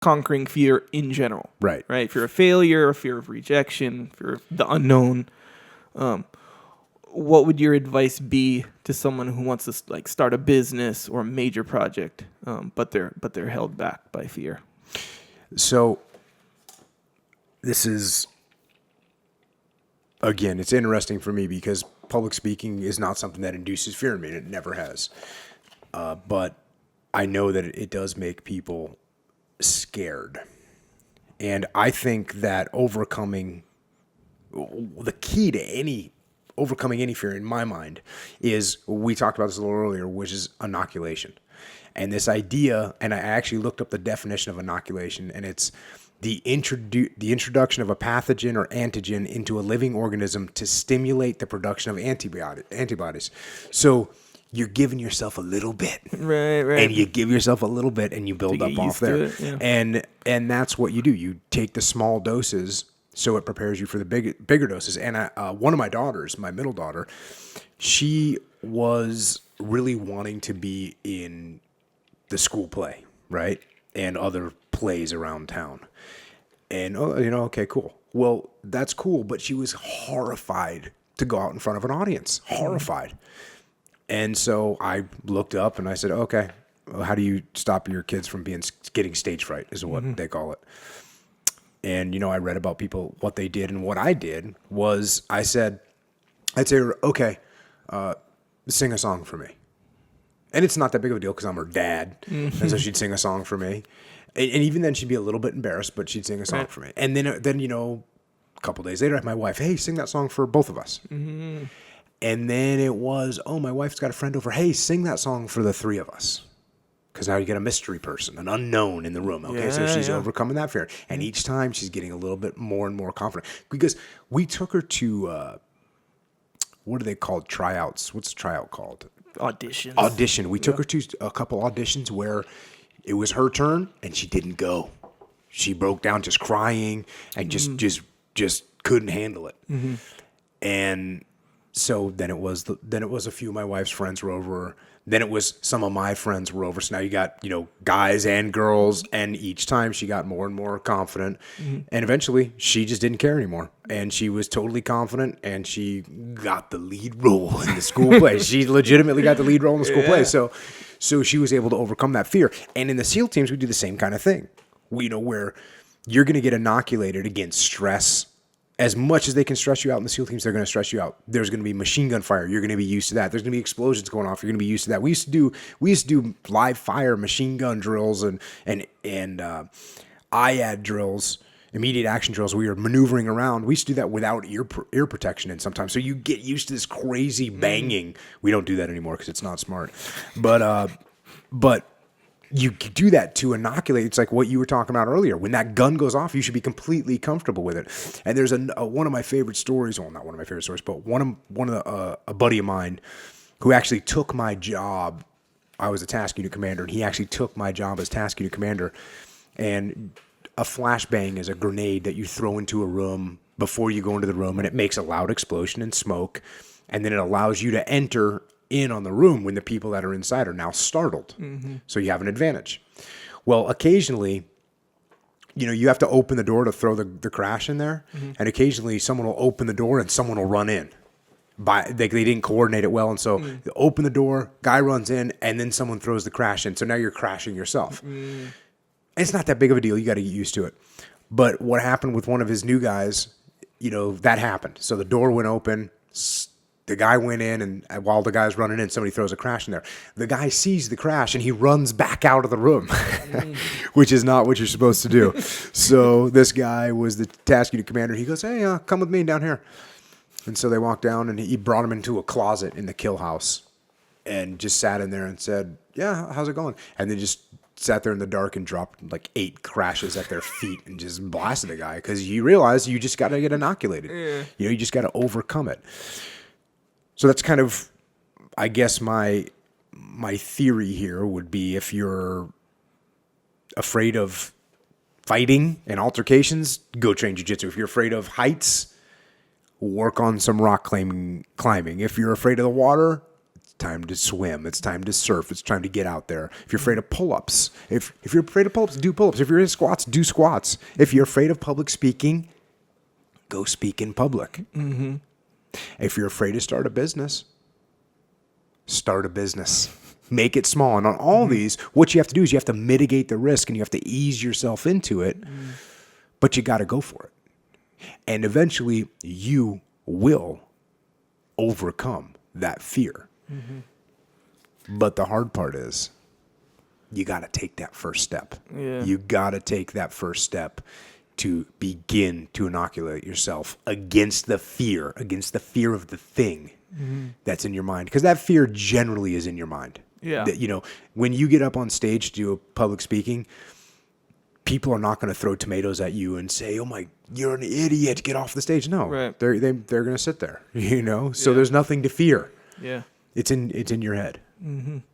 conquering fear in general. Right. Right? Fear of failure, fear of rejection, fear of the unknown. What would your advice be to someone who wants to like start a business or a major project, but they're held back by fear? So this is, again, it's interesting for me because public speaking is not something that induces fear in me. It never has. But I know that it does make people scared. And I think that overcoming any fear in my mind is, we talked about this a little earlier, which is inoculation. And this idea, and I actually looked up the definition of inoculation, and it's the introduction of a pathogen or antigen into a living organism to stimulate the production of antibodies. So you're giving yourself a little bit. Right. And you give yourself a little bit and you build up off there. It, yeah. And that's what you do. You take the small doses so it prepares you for the bigger doses. And one of my daughters, my middle daughter, she was really wanting to be in the school play, right? And other plays around town. And, okay, cool. Well, that's cool, but she was horrified to go out in front of an audience. Horrified. And so I looked up and I said, okay, how do you stop your kids from getting stage fright is what they call it. And, I read about people, what they did. And what I did was I'd say, okay, sing a song for me. And it's not that big of a deal because I'm her dad. And so she'd sing a song for me. And even then she'd be a little bit embarrassed, but she'd sing a song for me. And then a couple days later, I had my wife, hey, sing that song for both of us. Mm-hmm. And then it was, my wife's got a friend over. Hey, sing that song for the three of us. Because now you get a mystery person, an unknown in the room. Okay, so she's overcoming that fear. And each time she's getting a little bit more and more confident. Because we took her to, what are they called? Tryouts. What's a tryout called? Audition. We took her to a couple auditions where it was her turn and she didn't go. She broke down just crying and just couldn't handle it. Mm-hmm. And so then it was a few of my wife's friends were over. Then it was some of my friends were over. So now you got, guys and girls. And each time she got more and more confident. Mm-hmm. And eventually she just didn't care anymore. And she was totally confident. And she got the lead role in the school play. She legitimately got the lead role in the school play. So she was able to overcome that fear. And in the SEAL teams, we do the same kind of thing. Where you're going to get inoculated against stress. As much as they can stress you out in the SEAL teams, they're going to stress you out. There's going to be machine gun fire. You're going to be used to that. There's going to be explosions going off. You're going to be used to that. We used to do live fire machine gun drills and IAD drills, immediate action drills. We were maneuvering around. We used to do that without ear protection in sometimes. So you get used to this crazy banging. We don't do that anymore because it's not smart. But you do that to inoculate. It's like what you were talking about earlier. When that gun goes off, you should be completely comfortable with it. And there's one of my favorite stories. Well, not one of my favorite stories, but a buddy of mine who actually took my job. I was a task unit commander, and he actually took my job as task unit commander. And a flashbang is a grenade that you throw into a room before you go into the room, and it makes a loud explosion and smoke, and then it allows you to enter in on the room when the people that are inside are now startled. Mm-hmm. So you have an advantage. Well, occasionally, you have to open the door to throw the crash in there. Mm-hmm. And occasionally someone will open the door and someone will run in. They didn't coordinate it well. And so you open the door, guy runs in, and then someone throws the crash in. So now you're crashing yourself. Mm-hmm. It's not that big of a deal. You got to get used to it. But what happened with one of his new guys, that happened. So the door went open. The guy went in, and while the guy's running in, somebody throws a crash in there. The guy sees the crash, and he runs back out of the room, which is not what you're supposed to do. So this guy was the task unit commander. He goes, hey, come with me down here. And so they walked down, and he brought him into a closet in the kill house and just sat in there and said, yeah, how's it going? And they just sat there in the dark and dropped like 8 crashes at their feet and just blasted the guy because you realize you just got to get inoculated. Yeah. You just got to overcome it. So that's kind of, I guess, my theory here would be if you're afraid of fighting and altercations, go train jiu-jitsu. If you're afraid of heights, work on some rock climbing. If you're afraid of the water, time to swim. It's time to surf. It's time to get out there. If you're afraid of pull-ups, if you're afraid of pull-ups, do pull-ups. If you're in squats, do squats. If you're afraid of public speaking, go speak in public. Mm-hmm. If you're afraid to start a business, start a business. Make it small. And on all these, what you have to do is you have to mitigate the risk and you have to ease yourself into it, but you got to go for it. And eventually you will overcome that fear. Mm-hmm. But the hard part is you got to take that first step. Yeah. You got to take that first step to begin to inoculate yourself against the fear of the thing that's in your mind. Because that fear generally is in your mind. Yeah. That, when you get up on stage to do a public speaking, people are not going to throw tomatoes at you and say, "Oh my, you're an idiot, get off the stage." No, right. they're going to sit there, So there's nothing to fear. Yeah. It's in your head. Mm-hmm.